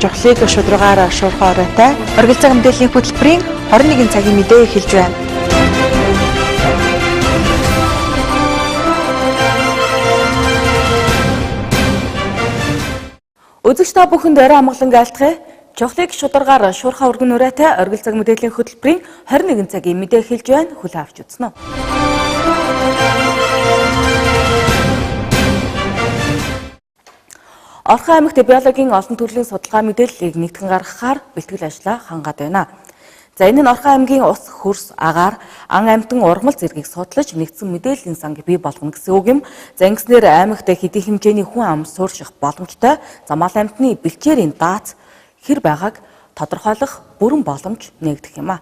Жохлыг шударгаар шуурхай оройтой оргил цаг мэдээллийн хөтөлбөрийн 21 цагийн мэдээ эхэлж байна. Үзэгч та бүхэнд орой амгалан айлтгая. Жохлыг шударгаар шуурхай өргөн оройтой оргил цаг мэдээллийн хөтөлбөрийн 21 цагийн мэдээ эхэлж байна. Хүлээн авч үзнэ. Орхон аймагт биологийн олон төрлийн судалгаа мэдээллийг нэгтгэн гаргахаар бэлтгэл ажлаа хангаад байна. За энэ нь Орхон аймгийн ус, хөрс, агаар, ан амьтан ургамал зэргийг судлаж нэгдсэн мэдээллийн санг бий болгоно гэсэн үг юм. За ингэснээр аймагт хэдийн хэмжээний хүн ам суурших боломжтой замал амьтны бэлчээрийн дац хэр байгааг тодорхойлох бүрэн боломж нэгдэх юм а.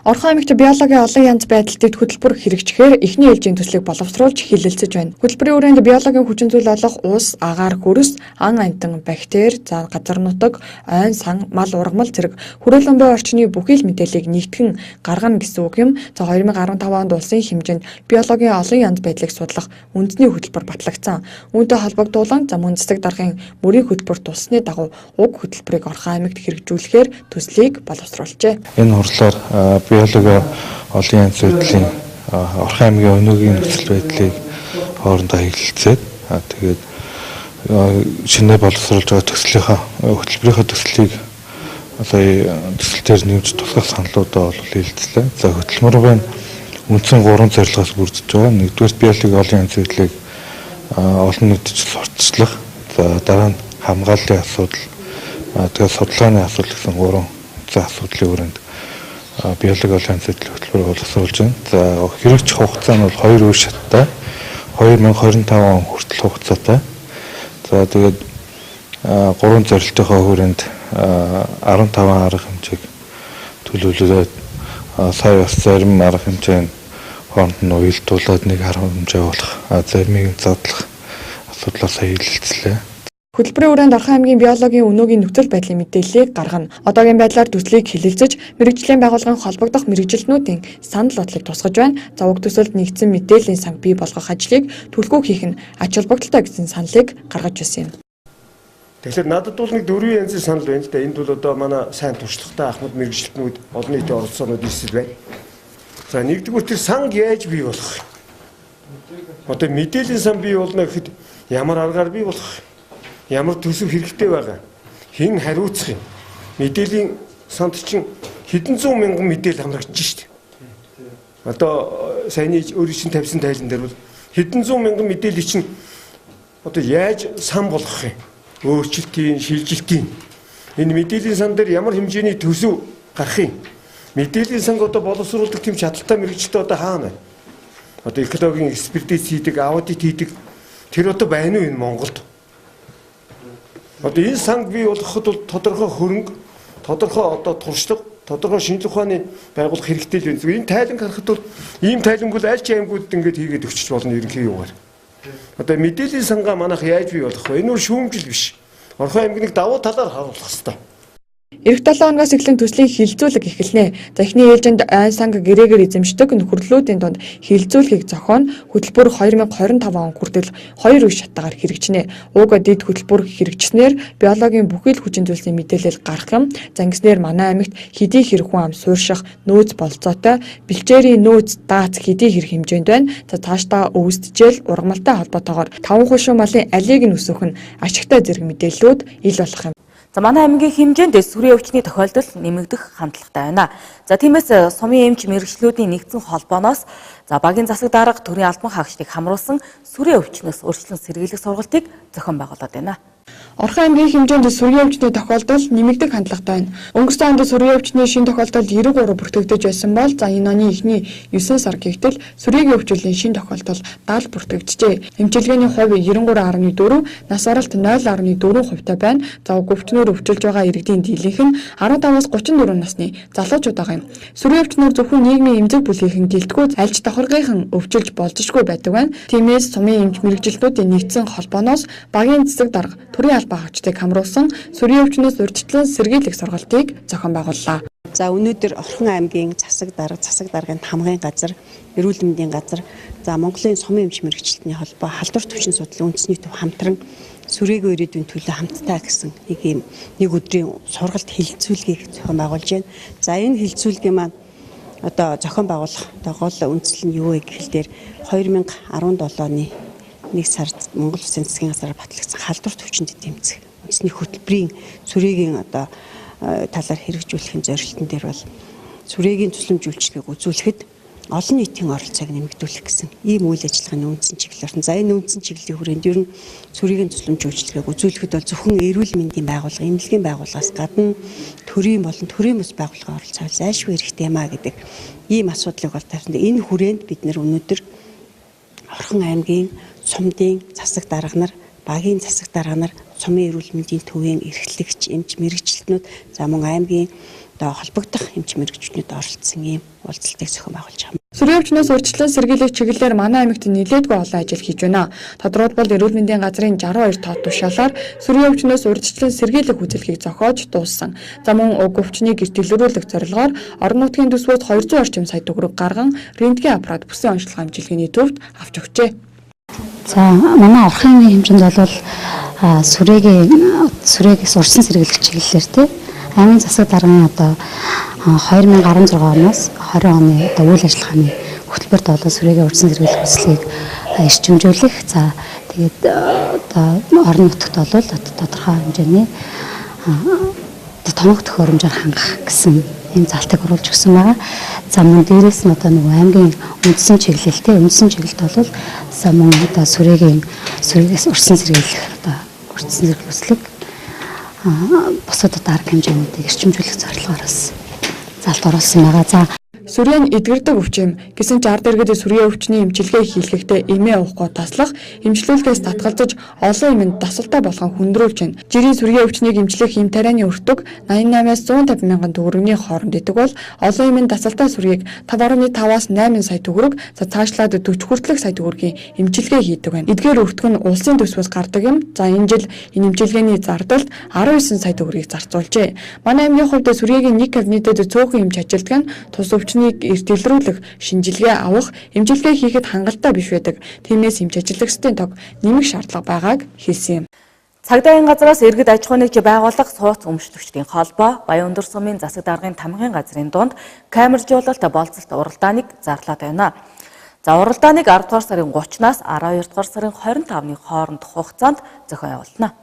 Орхон аймагт биологийн олон янз байдалтыг хөтөлбөр хэрэгжихээр эхний ээлжийн төслийг боловсруулж хилэлцэж байна. Хөтөлбөрийн хүрээнд биологийн хүчин зүйл болох ус, агаар, хөрс, ан амьтан, бактери, газар нутаг, ойн сан, мал ургамал зэрэг хүрээлэн буй орчны бүхий л мэдээллийг нэгтгэн гаргана гэсэн үг юм. За 2015 онд улсын хэмжээнд биологийн олон янз байдлыг судлах үндэсний хөтөлбөр батлагдсан. Үүнтэй холбогдуулан мөн засаг даргын мөрийн хөтөлбөр туссны дагуу уг хөтөлбөрийг Орхон аймагт хэрэгжүүлэхээр төслийг боловсруулжээ. Энэ хурлаар биологи олон янз байдлын Орхон аймгийн өнөөгийн нөхцөл байдлыг хоорондоо хэлэлцээд тэгээд шинээр боловсруулж байгаа төслийнхаа хөтөлбөрийнхаа төслийг сая төсөлтөөр нэмж тусгах саналуудаа бол хэлэлцлээ. За хөтөлбөрийн үндсэн 3 зорилгоос бүрдэж байгаа. Нэгдүгээр биологи олон янз байдлыг олон нийтэд сурталчлах. За дараа нь хамгааллын асуудал, тэгээд судалгааны асуудал гэсэн 3 асуудлын хүрээнд биологи олон янз байдлын хөтөлбөрийг боловсруулж байна. За хэрэгжих хугацаа нь бол 2 үе шаттай. 2025 он хүртэл хугацаатай. За тэгээд 3 зорилтынхаа хүрээнд 15 арга хэмжээг төлөвлөлөөд сая бас зарим арга хэмжээнд хооронд нь уялдуулаад нэг арга хэмжээ болох заримыг задлах асуудлаас хэлэлцлээ. Хөтөлбөрийн хүрээнд Орхон аймгийн биологийн өнөөгийн нөхцөл байдлын мэдээллийг гаргана. Одоогийн байдлаар төслийг хилэлцэж, мэрэгжлийн байгууллагын холбогдох мэрэгжилтнүүдийн санал бодлыг тусгаж байна. За уг төсөлд нэгдсэн мэдээллийн санг бий болгох ажлыг түлхүү хийх нь ач холбогдолтой гэсэн саналыг гаргаж ирсэн юм. Тэгэхээр надад бол нэг 4 янзын санал байна л да. Энд бол одоо манай сайн туршлагатай ахмад мэрэгжилтнүүд, олон нийтийн оролцоонууд ирсэл байна. За нэгдүгээр тэр санг яаж бий болох вэ? Одоо мэдээллийн сан бий болно гэхэд ямар аргаар бий болох вэ? Ямар төсөв хэрэгтэй байгаа? Хэн хариуцах юм? Мэдээллийн санд чинь хэдэн зуун мянган мэдээлэл хамрагдаж шít. Одоо саяны өөрийн чинь тавьсан тайлан дээр бол хэдэн зуун мянган мэдээлэл чинь одоо яаж сан болгох юм? Өөрчлөлтийн, шилжилтийн. Энэ мэдээллийн сан дээр ямар хэмжээний төсөв гарах юм? Мэдээллийн санг одоо боловсруулдаг тийм чадaltaй мэрэгчлээ одоо хаана байна? Одоо экологийн экспертиз хийдэг, аудит хийдэг тэр одоо байна уу энэ Монголд? Одоо энэ санг бий болгоход бол тодорхой хөрөнгө, тодорхой одоо туршлага, тодорхой шинжлэх ухааны байгуулах хэрэгтэй л байна. Энэ тайланг харахад бол ийм тайлангууд аль ч аймагуудад ингээд хийгээд өгчөж болно ерөнхий юугаар. Одоо мэдээллийн сангаа манайх яаж бий болох вэ? Энэ нь шүүмжил биш. Орхон аймгийг давуу талаар харуулах хэрэгтэй. Эх 7 оноос эхлэн төслийн хилцүүлэг эхэлнэ. За эхний ээлжинд айн санг гэрээгээр эзэмшдэг нөхөрлөлүүдийн дунд хилцүүлэхийг зохион хөтөлбөр 2025 он хүртэл 2 үе шатаагаар хэрэгжинэ. Уг дэд хөтөлбөр хэрэгжснээр биологийн бүхий л хүчин зүйлсийн мэдээлэл гарах юм. За ингэснээр манай аймагт хэдий хэрэг хүн ам суурших нөөц болцоотой бэлчээрийн нөөц дац хэдий хэрэг хэмжээнд байна. За цаашдаа өвсдөжэл ургамалтай холбоотойгоор 5 хошуу малын алийг нь өсгөх нь ашигтай зэрэг мэдээллүүд ил болох юм. За манай аймгийн хэмжээнд сүрийн өвчний тохиолдол нэмэгдэх хандлагатай байна. За тиймээс сумын эмч мэрэгчлүүдийн нэгдсэн холбооноос багийн засаг дарга төрийн албан хаагчдыг хамруулсан сүрийн өвчнөөс өөрчлөн сэргийлэх сургалтыг зохион байгуулад байна. Орхон аймгийн хэмжээнд сүрийн өвчний тохиолдол нэмэгдэх хандлагатай байна. Өнгөрсөн онд сүрийн өвчний шинэ тохиолдол 93 бүртгэгдэж байсан бол энэ оны эхний 9 сар гэгтэл сүрийн өвчлөлийн шинэ тохиолдол 70 бүртгэгджээ. Эмчилгээний хувь 93.4, нас баралт 0.4% байна. За өвчнөр өвчлөж байгаа иргэдийн дийлэнх нь 15-аас 34 насны залуучууд байгаа юм. Сүрийн өвчнөр зөвхөн нийгмийн эмзэг бүлгийн гэлтгүү альж давхаргын өвчилж болзошгүй байдаг байна. Тиймээс сумын эмч мэрэгжилтнүүдийн нэгдсэн холбооноос багийн засаг дарга төрийн албан хаагчдыг хамруулсан сүрийн өвчнөөс урьдчилан сэргийлэх сургалтыг зохион байгууллаа. За өнөөдөр Орхон аймгийн засаг даргын хамгаалгын газар, эрүүл мэндийн газар, За Монголын сумын эмч мэрэгчлэлтний холбоо халдвар төвчин судлалын үндэсний төв хамтран сүрээгүй ирээдүйн төлөө хамтдаа гэсэн нэг өдрийн сургалт хилцүүлгийг зохион байгуулж байна. За энэ хилцүүлгийн маань одоо зохион байгуулах гол үндсэл нь юу вэ гэхэл дээр 2017 оны 1 сард Монгол Улсын засгийн газраар батлагдсан халдвар төвчөнд тэмцэх үндэсний хөтөлбөрийн сүрээгийн одоо талаар хэрэгжүүлэхийн зорилтон дээр бол сүрээгийн төсөлмж үйлчлэгийг үзүүлэхэд олон нийтийн оролцоог нэмэгдүүлэх гэсэн ийм үйл ажиллагааны үндсэн чиглэл. За энэ үндсэн чиглэлийн хүрээнд ер нь сүрээгийн төсөлмж үйлчлэгийг үзүүлэхэд бол зөвхөн эрүүл мэндийн байгууллага, эмнэлгийн байгууллагаас гадна төрийн болон төрийн бус байгууллагын оролцоо зайлшгүй хэрэгтэй юм а гэдэг ийм асуудлыг бол тавьсан. Энэ хүрээнд бид нэр өнөөдөр Орхон аймгийн сумдын засаг дарга нар, багийн засаг дарга нар, сумын эрүүл мэндийн төвийн эрхлэгч, эмч мэрэгчлэтнүүд, за мөн аймгийн холбогдох эмч мэрэгчлэтнүүд оролцсон ийм уулзалтыг зохион байгуулж байгаа. Сүрийн өвчнөөс урьдчилан сэргийлэх чиглэлээр манай аймагт нэлээдгүй олон ажил хийж байна. Тодорхойлбол эрүүл мэндийн газрын 62 тоо тушаалаар сүрийн өвчнөөс урьдчилан сэргийлэх үзүүлэлгийг зохиож дууссан. За мөн уг өвчнийг гэрт илрүүлэх зорилгоор орон нутгийн төсвөөс 200 орчим сая төгрөг гарган рентген аппарат бүсийн онцлог хамжилгээний төвд авч өгчээ. За манай Орхон аймгийн хэмжээнд бол сүрээгээс урьдчилан сэргийлэх чиглэлээр тий аймгийн засаг даргын одоо 2016 оноос 20 оны одоо үйл ажиллагааны хөтөлбөрт болоод сүрээгийн урьдчилан сэргийлэх хүслийг эрчимжүүлэх. За тэгээд одоо орон нутагт бол тодорхой хэмжээний тоног төхөөрөмжөөр хангах гэсэн ийм залтыг оруулж өгсөн байгаа. За мөн дээрээс нь одоо нөгөө аймгийн үндсэн чиглэлтэй үндсэн чиглэлт бол за мөн одоо сүрээгээс урьдчилан сэргийлэх одоо урьдчилан сэргийлэх хүслийг бусад арга хэмжээнүүдийг эрчимжүүлэх зорилгооос залт оруулсан байгаа. За Сүрийн эдгэрдэг өвчин гэсэн ч ард иргэд сүрийн өвчний эмчилгээ хийлгэхдээ эмээ уухгүй таслах, эмчлүүлгээс татгалзаж олон юмд дасалтай болгон хүндрүүлж байна. Жирийн сүрийн өвчнийг эмчлэх хэм тарианы өртөг 88-аас 150 мянган төгрөгийн хооронд идэг бол олон юмд дасалтай сүргийг 5.5-аас 8 сая төгрөг, цаашлаад 40 хүртэлх сая төгрөгийн эмчилгээ хийдэг байна. Эдгээр өртөг нь улсын төсвөөс гардаг юм. За энэ жил энэ эмчилгээний зардалд 19 сая төгрөгийг зарцуулжээ. Манай аймгийн хувьд сүрийн нэг кабинетэд цөөхөн эмч ажилтдаг нь тус өвчнийг эрт илрүүлэх, шинжилгээ авах, эмчилгээ хийхэд хангалттай биш байдаг. Тиймээс эмч ажилтгчдын тог нэмэх шаардлага байгааг хэлсэн юм. Цагдаагийн газраас иргэд аж ахуйн нэгж байгуулах сууц өмчлөгчдийн холбоо Баян өндөр сумын засаг даргын тамгын газрын дунд камержуулалт болцолт уралдааныг зарлаад байна. За уралдааныг 10 дугаар сарын 30-наас 12 дугаар сарын 25-ны хооронд хугацаанд зохион явуулна.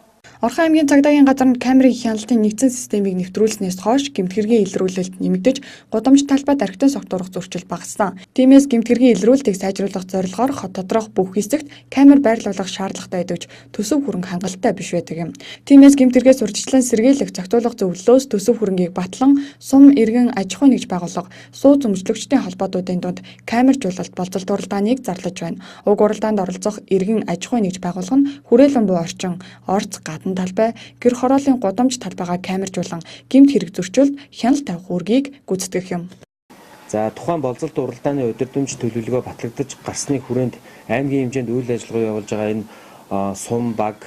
Орхон аймгийн цагдаагийн газарт камерын хяналтын нэгдсэн системийг нэвтрүүлснээс хойш гэмтгэргийн илрүүлэлт нэмэгдэж, гудамж талбайд архитектурын согтуурах зөрчил багассан. Тиймээс гэмтгэргийн илрүүлэлтийг сайжруулах зорилгоор хот доторх бүх хэсэгт камер байрлуулах шаардлагатай байдаг ч төсөв хөрөнгө хангалттай биш байдаг юм. Тиймээс гэмтгэргээс урьдчилан сэргийлэх зохицуулах зөвлөлөөс төсөв хөрөнгийг батлан сум иргэн аж ахуйн нэгж байгууллага сууц өмчлөгчдийн холбоодуудын дунд камержуулалт болцолт уралдааныг зарлаж байна. Уг уралдаанд оролцох иргэн аж ахуйн нэгж байгууллага нь хүрээлэн буй орчин, орц, гадна талбай, гэр хорооллын гудамж талбайгаа камержуулан гэмт хэрэг зөрчилд хяналт тавих үүргийг гүйцэтгэх юм. За тухайн болцолт уралдааны удирдамж төлөвлөгөө батлагдаж гарсны хүрээнд аймгийн хэмжээнд үйл ажиллагаа явуулж байгаа энэ сум баг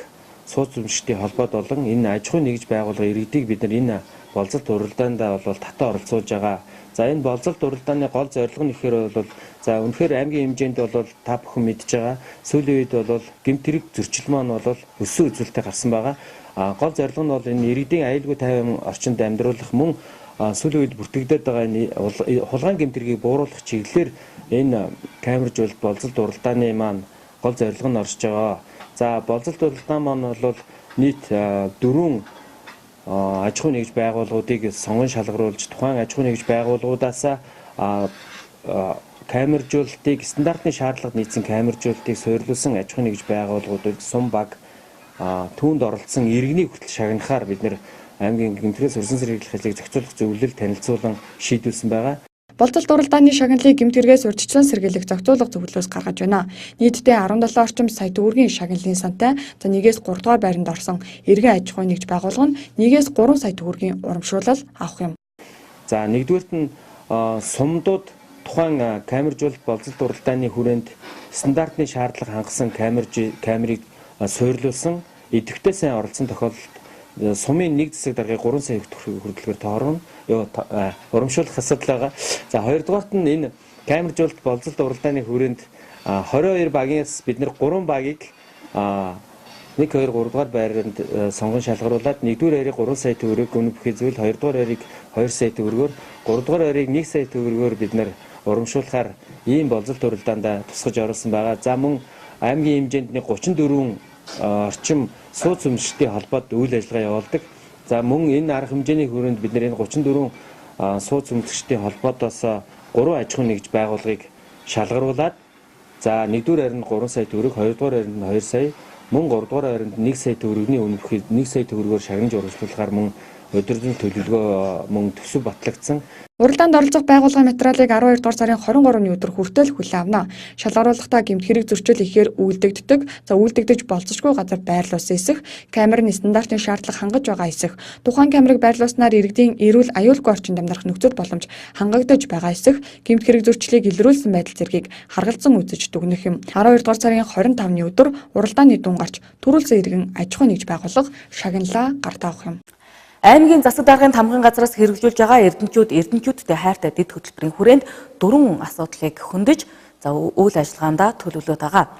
сууц өмчлөгчдийн холбоод болон энэ аж ахуйн нэгж байгууллага иргэдийг бид нар энэ болцолт уралдаанд бол татаа оролцуулж байгаа. За энэ болцолт уралдааны гол зорилго нь ихээр бол за үнэхээр аймгийн хэмжээнд бол та бүхэн мэдж байгаа. Сүүлийн үед бол гэмт хэрэг зөрчил маань бол өссөн үзүүлэлттэй гарсан байгаа. Гол зорилго нь бол энэ иргэдийн аюулгүй тайван орчинд амьдруулах мөн сүүлийн үед бүртгэгдээд байгаа энэ хулгайн гэмт хэргийг бууруулах чиглэлээр энэ камержуулалт болцолт уралдааны маань гол зорилго нь орж байгаа. За болцолт уралдаан маань бол нийт 4 аж ахуйн нэгж байгууллагуудыг сонгон шалгаруулж тухайн аж ахуйн нэгж байгууллагуудаас камержуулалтыг стандартны шаардлагад нийцсэн камержуулалтыг суйрлуулсан аж ахуйн нэгж байгууллагуудыг сум баг түүнд оролцсон иргэний хүртэл шагнахаар бид нэр аймгийн гэмтгэрээс урьдчилан сэргийлэх ажлыг зохицуулах зөвлөл танилцуулан шийдүүлсэн байгаа. Болцолт уралдааны шагналыг гэмтгэргээс урьдчилан сэргийлэх зохицуулах зөвлөлөөс гаргаж байна. Нийтдээ 17 орчим сая төгрөгийн шагналын сантай, за 1-ээс 3 дугаар байранд орсон иргэн аж ахуйн нэгж байгууллага нь 1-ээс 3 сая төгрөгийн урамшуулал авах юм. За нэгдүгээрт нь сумдууд тухайн камержуулалт болцолт уралдааны хүрээнд стандартны шаардлага хангасан камерыг суйрлуулсан идэвхтэй сайн оролцсон тохиолдолд сумын нэг засаг даргыг 3 сая хүртэлгээр тоорно урамшуулах асуудал байгаа. За хоёрдугаарт нь энэ камержуулалт болцолт уралдааны хүрээнд 22 багийнс бид нэр 3 багийг 1 2 3 дугаар байранд сонгон шалгаруулад 1-р хайрыг 3 сая төгрөг гүн бүхий зүйл 2-р хайрыг 2 сая төгрөгөөр 3-р хайрыг 1 сая төгрөгөөр бид нар урамшуулахаар ийм болзолт уралдаанд тусгаж оруулсан байгаа. За мөн аймгийн хэмжээнд 34 орчим сууц өмчтөний холбоод үйл ажиллагаа явуулдаг. За мөн энэ арга хэмжээний хүрээнд бид энэ 34 сууц өмчтөний холбоодоос 3 аж ахуй нэгж байгууллагыг шалгаруулад за 1-р хайранд 3 сая төгрөг, 2-р хайранд 2 сая, мөн 3-р хайранд 1 сая төгрөгийн үнэ бүхий 1 сая төгрөгөөр шагнаж урамшуулахаар мөн өдөржин төлөвлөгөө мөн төсөв батлагдсан. Уралдаанд оролцох байгууллагын материалыг 12 дугаар сарын 23-ны өдөр хүртэл хүлээн авна. Шалгаруулахдаа гэмт хэрэг зөрчил ихээр үйлдэгддэг, үйлдэгдэж болцсошгүй газар байрлуулсан эсэх, камерын стандартын шаардлага хангаж байгаа эсэх, тухайн камерыг байрлуулснаар иргэдийн эрүүл аюулгүй орчинд амьдрах нөхцөл боломж хангагдаж байгаа эсэх, гэмт хэрэг зөрчлийг илрүүлсэн байдал зэргийг харгалзан үзэж дүгнэх юм. 12 дугаар сарын 25-ны өдөр уралдааны дүн гарч төрүүлсэн иргэн аж ахуй нэгж байгууллага шагналаа гарт авах юм. Аймгийн засаг даргын тамгын газраас хэрэгжүүлж байгаа эрдэмтдтэй хайртай дэд хөтөлбөрийн хүрээнд 4 асуудлыг хөндөж үйл ажиллагаанд төлөвлөд байгаа.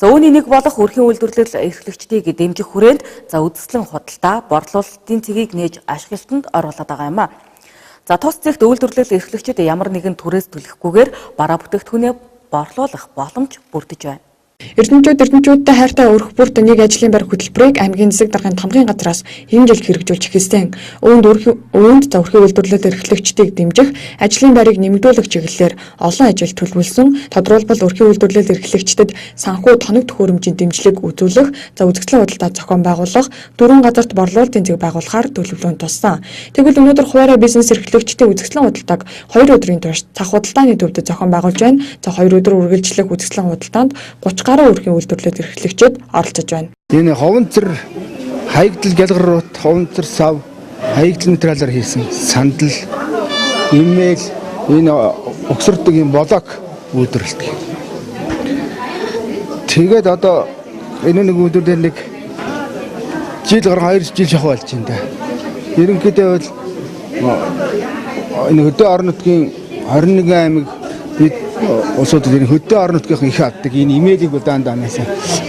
Үүний нэг болох өрхийн үйлдвэрлэл эрхлэгчдийг дэмжих хүрээнд үдэслэн худалдаа, борлуулалтын цэгийг нээж ашиглалтанд оруулаад байгаа юм а. Тус зэгт үйлдвэрлэл эрхлэгчид ямар нэгэн түрээс төлөхгүйгээр бараа бүтээгдэхүүнээ борлуулах боломж бүрдэж байна. Эрдэмтдтэй хайртай өрх бүрт нэг ажлын байр хөтөлбөрийг аймгийн засаг даргын тамгын газраас энэ жил хэрэгжүүлж эхэлсэн. Үүнд өрхийн үйлдвэрлэл эрхлэгчдийг дэмжих, ажлын байрыг нэмэгдүүлэх чиглэлээр олон ажил төлөвлөсөн. Тодорхойлбол өрхийн үйлдвэрлэл эрхлэгчдэд санхүү тоног төхөөрөмжийн дэмжлэг үзүүлэх, үзэгдлийн худалдаа зохион байгуулах, 4 газарт борлуулалтын зээг байгуулахаар төлөвлөнд туссан. Тэгвэл өнөөдөр хуваарай бизнес эрхлэгчдийн үзэгдлийн худалдааг 2 өдрийн турш цах худалдааны төвд зохион байгуулж байна. 2 өдөр үргэлжлэх үзэгдлийн худалдаанд 30 гаруй өрхийн үйлдвэрлэл эрхлэгчид оролцож байна. Энэ ховонцор хаягдал гялгарууд, ховонцор сав, хаягдал материалаар хийсэн сандал, имэйл, энэ өгсөрдөг юм блок үйлдвэрлэдэг. Тэгээд одоо энэ нэг үйлдвэрлэл нэг жил гарсан 2 жил шахуу болж байна. Ерөнхийдөө бол энэ хөдөө орон нутгийн 21 аймаг бид улсууд энэ хөдөө орон нутгийн их авдаг энэ имэйлийг даанаас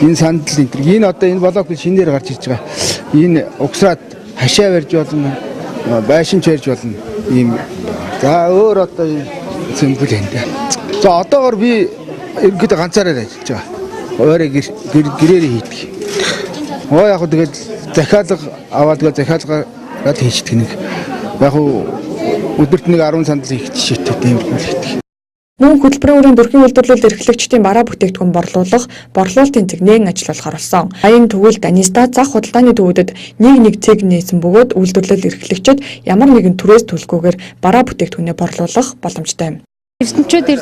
энэ сандал энэ одоо энэ блок шинээр гарч ирж байгаа. Энэ угсраад хашаа барьж болно, байшин чирж болно. Ийм за өөр одоо зэмбэл энэ. За одоогор би ерөнхийдөө ганцаараа ажиллаж байгаа. Өөрөө гэрээр хийдэг. Яг хөө тэгээд захиалга аваад захиалгаад хийчихдэг нэг. Яг өдөрт нэг 10 сандал хийх жишээтэй юм хийдэг. Мөн хөтөлбөрийн хүрээнд өрхийн үйлдвэрлэл эрхлэгчдийн бараа бүтээгдэхүүн борлуулалтын цэг нээн ажиллуулахар болсон. Аян төгөөл Даниста зах худалдааны төвүүдэд нэг цэг нээсэн бөгөөд үйлдвэрлэл эрхлэгчид ямар нэгэн түрээс төлөхгүйгээр бараа бүтээгдэхүүнээ борлуулах боломжтой юм. Эрдэмтдтэй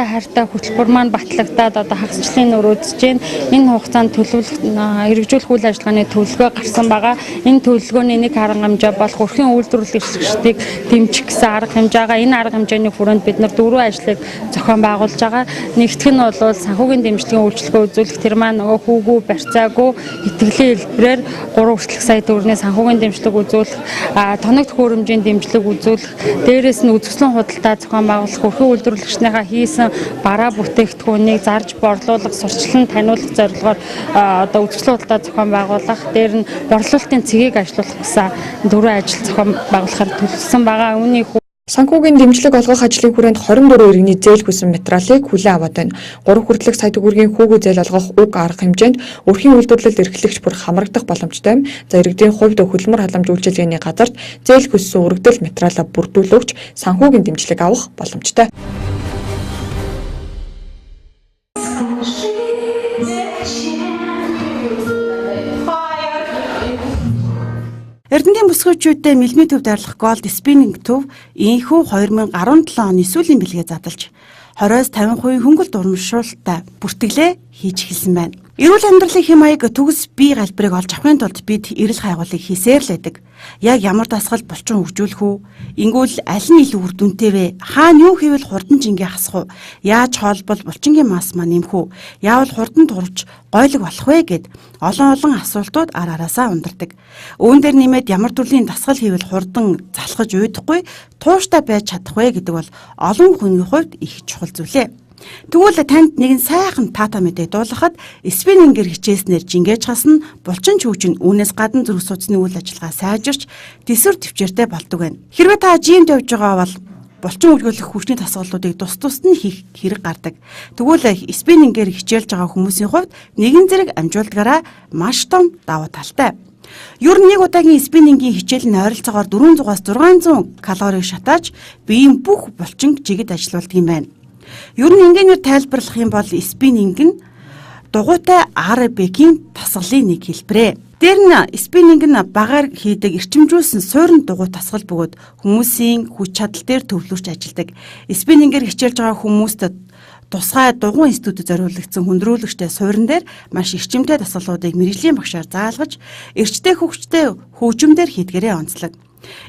хайртай хөтөлбөр маань батлагдаад одоо хагасчлалын нөр үзэж байна. Энэ хугацаанд хэрэгжүүлэх үйл ажиллагааны төлөвлөгөө гарсан байгаа. Энэ төлөвлөгөөний нэг арга хэмжээ болох өрхийн үйлдвэрлэл эрхлэгчдийг дэмжих гэсэн арга хэмжээ байгаа. Энэ арга хэмжээний хүрээнд бид нар 4 ажлыг зохион байгуулж байгаа. Нэгдүгээр нь бол санхүүгийн дэмжлэгийн үйлчлэгөө үзүүлэх тэр маань нөгөө хүүгүй, барьцаагүй, итгэлийн хэлбэрээр 3 сая төгрөгийн санхүүгийн дэмжлэг үзүүлэх, тоног төхөөрөмжийн дэмжлэг үзүүлэх, дээрээс нь үзэсгэлэн худалдаа зохион байгуулах, өрхийн үйлдвэрлэгчнийхээ хийсэн бараа бүтээгдэхүүнийг зарж борлуулах, сурчлан таниулах зорилгоор одоо үзэсгэлэн худалдаа зохион байгуулах, дээр нь борлуулалтын цэгийг ажилуулах гэсэн 4 ажил зохион байгуулахаар төлөвлөсөн байгаа. Үүний санхүүгийн дэмжлэг олгох ажлын хүрээнд 24 иргэний зээл хүссэн материалыг хүлээн аваад байна. 3 хүртэлх сая төгрөгийн хүүгүй зээл олгох уг арга хэмжээнд өрхийн үйлдвэрлэл эрхлэгч бүр хамрагдах боломжтой юм. Иргэдийн хувьд хөдөлмөр халамж үйлчилгээний газарт зээл хүссэн өргөдөл материалаа бүрдүүлж санхүүгийн дэмжлэг авах боломжтой. Эрдэнэтийн бүсгүйчүүдтэй мэлмийн төв дарлах голд спиннинг төв инхүү 2017 оны сүүлийн бэлгээ задлж 20-50% хөнгөлт урамшуулалттай бүртгэлээ хийж эхэлсэн байна. Эрүүл амьдралын хэм маяг төгс бие галбирыг олж авахын тулд бид эрэл хайгуулыг хийсээр л байдаг. Яг ямар дасгал булчин хөгжүүлэх үү? Ингүүл аль нь илүү үр дүнтэй вэ? Хаана юу хийвэл хурдан жингээ хасах уу? Яаж хоолбол булчингийн мас маа нэмэх үү? Яавал хурдан турвч гойлог болох вэ гэд олон асуултууд араасаа ундардаг. Үүн дээр нэмээд ямар төрлийн дасгал хийвэл хурдан залхаж уйдахгүй, тууштай байж чадах вэ гэдэг бол олон хүний хувьд их чухал зүйлээ. Тэгвэл танд нэгэн сайхан тата мэдээ дуулгахад спиннингээр хичээснээр жингээж хасна, булчин чүүжин үүнээс гадна зүрх судасны үйл ажиллагаа сайжирч төсвөр төвчээртэй болдог байна. Хэрвээ та жимд явж байгаа бол булчин үргэлжлэх хүчний дасгалуудыг тус нь хийх хэрэг гардаг. Тэгвэл спиннингээр хичээлж байгаа хүмүүсийн хувьд нэгэн зэрэг амжуулдгаараа маш том давуу талтай. Ер нь нэг удаагийн спиннингийн хичээл нь ойролцоогоор 400-аас 600 калорийг шатааж биеийн бүх булчинг жигэд ажилуулдаг юм байна. Ер нь ингээр тайлбарлах юм бол спиннинг нь дугуйтай аэробикийн тасгалын нэг хэлбэрээ. Дээр нь спиннинг нь багаар хийдэг эрчимжүүлсэн суурин дугуй тасгал бөгөөд хүмүүсийн хүч чадал дээр төвлөрч ажилдаг. Спиннингээр хичээлж байгаа хүмүүст тусгай дугуйн студид зориулагдсан хүндрүүлэгчтэй суурин дээр маш эрчимтэй дасгалуудыг мэрэгжлийн багшаар заалгаж, эрчтэй хөвгчтэй хөгжмөөр хийдгээрээ онцлог.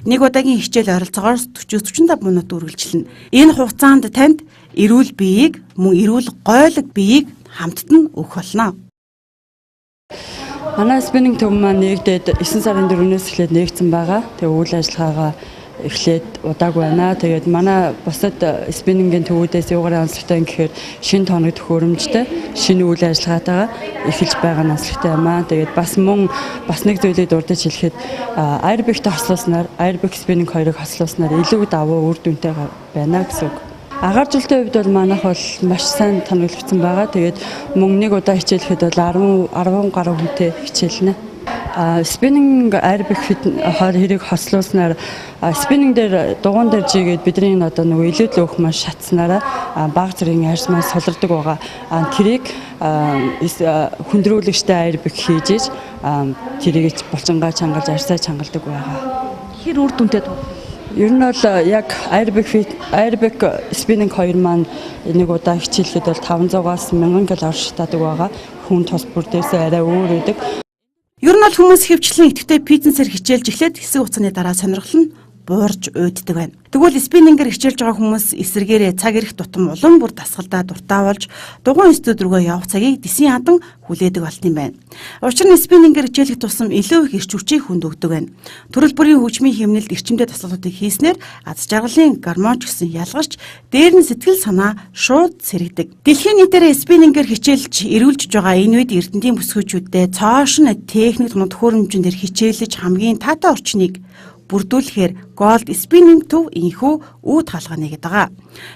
Нэг удаагийн хичээл ойролцоогоор 40-45 минут үргэлжилнэ. Энэ хугацаанд танд эрүүл биеийг мөн эрүүл гойлог биеийг хамтд нь өгөх болно. Манай спиннинг төв маань нэгдээд 9 сарын 4-өөс эхлээд нэгдсэн байгаа. Тэгээ үйл ажиллагаагаа эхлээд удаагүй байна. Тэгээд манай бусад спиннингийн төвүүдээс юугаар онцлогтой юм гэхээр шинэ тоног төхөөрөмжтэй шинэ үйл ажиллагаатайгаа эхэлж байгаа нь онцлогтой юм аа. Тэгээд бас нэг зүйлийг дурдж хэлэхэд аэробиктэй хослуулснаар аэробик спиннинг хоёрыг хослуулснаар илүү давуу үр дүнтэй байна гэсэн үг. Агаар жилийн хувьд бол манайх бол маш сайн тоноглогдсон байгаа. Тэгээд мөн нэг удаа хичээлэхэд бол 10 гаруй хүнтэй хичээлнэ. Спиннинг аэробик хоёрыг хослуулснаар спиннинг дээр дугуун дээр жигээд бидний одоо нөгөө илүүдл өөх маш шатснараа баг зэргийн арьс маань сулардаг байгаа. Тэрийг хүндрүүлэгчтэй аэробик хийж тэрийг булчингаа чангалж арьсаа чангалдаг байгаа. Хэр үр дүнтэй ер нь бол яг аэробик спиннинг хоёр маань нэг удаа хичээлэхэд бол 500-аас 1000 калори шатаадаг байгаа. Хүн тус бүр дээсээ арай өөр байдаг. Ер нь бол хүмүүс хөвчлэн идэвхтэй фитнесээр хичээлж эхлээд хэсэг хугацааны дараа сонирхол нь буурж уйддаг байна. Тэгвэл спиннингээр хичээлж байгаа хүмүүс эсрэгээрээ цаг ирэх тутам улам бүр дасгалдаа дуртай болж дугуйн студ руугаа явах цагийг дэсийн хадан хүлээдэг болт юм байна. Учир нь спиннингээр хичээлэх тусам илүү их эрч хүчийг хүнд өгдөг байна. Төрөл бүрийн хөгжмийн хэмнэлд эрчимтэй дасгалуудыг хийснээр аз жаргалын гормон ч гэсэн ялгарч дээр нь сэтгэл санаа шууд сэргдэг. Дэлхийн нийтээр спиннингээр хичээлж эрүүлж байгаа энэ үед эрдэнтийн бүсгүйчүүдтэй цоошин техник төхөөрөмжөнд хичээлж хамгийн таатай орчныг бүрдүүлэхээр голд спиннинг төв инхүү үүд хаалганы гэдэг байгаа.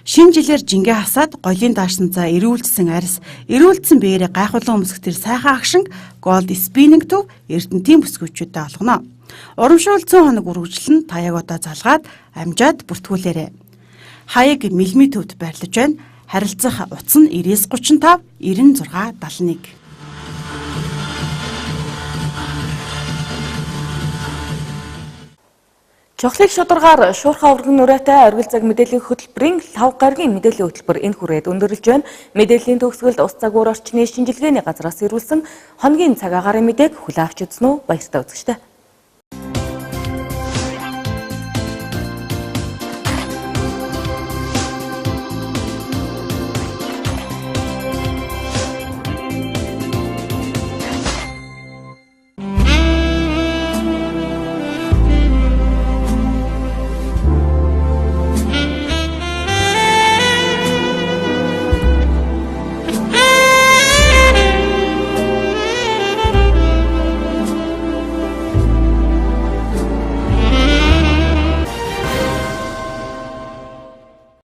Шинэ жилээр жингээ хасаад голын даашсан за эрүүлжсэн арьс, эрүүлдсэн биеэрээ гайхуулан өмсгтэр сайхан агшинг голд спиннинг төв эрдэнтийн бүсгүйчүүдэд олгоно. Урамшуул 100 хоног үргэлжлэн та яг одоо залгаад амжаад бүртгүүлээрэй. Хаяг мэлми төвд байрлаж байна. Харилцах утас нь 9935 9671. Чухлыг шударгаар шуурхай урган нураатай оргил цаг мэдээллийн хөтөлбөрийн лав гаргийн мэдээллийн хөтөлбөр энэ хүрээд өндөрлөж байна. Мэдээллийн төгсгөлд ус цагуур орчны шинжилгээний газраас ирүүлсэн хоногийн цаг агарын мэдээг хүлээн авч үзсэн үү? Баяртай үзэгчтэй.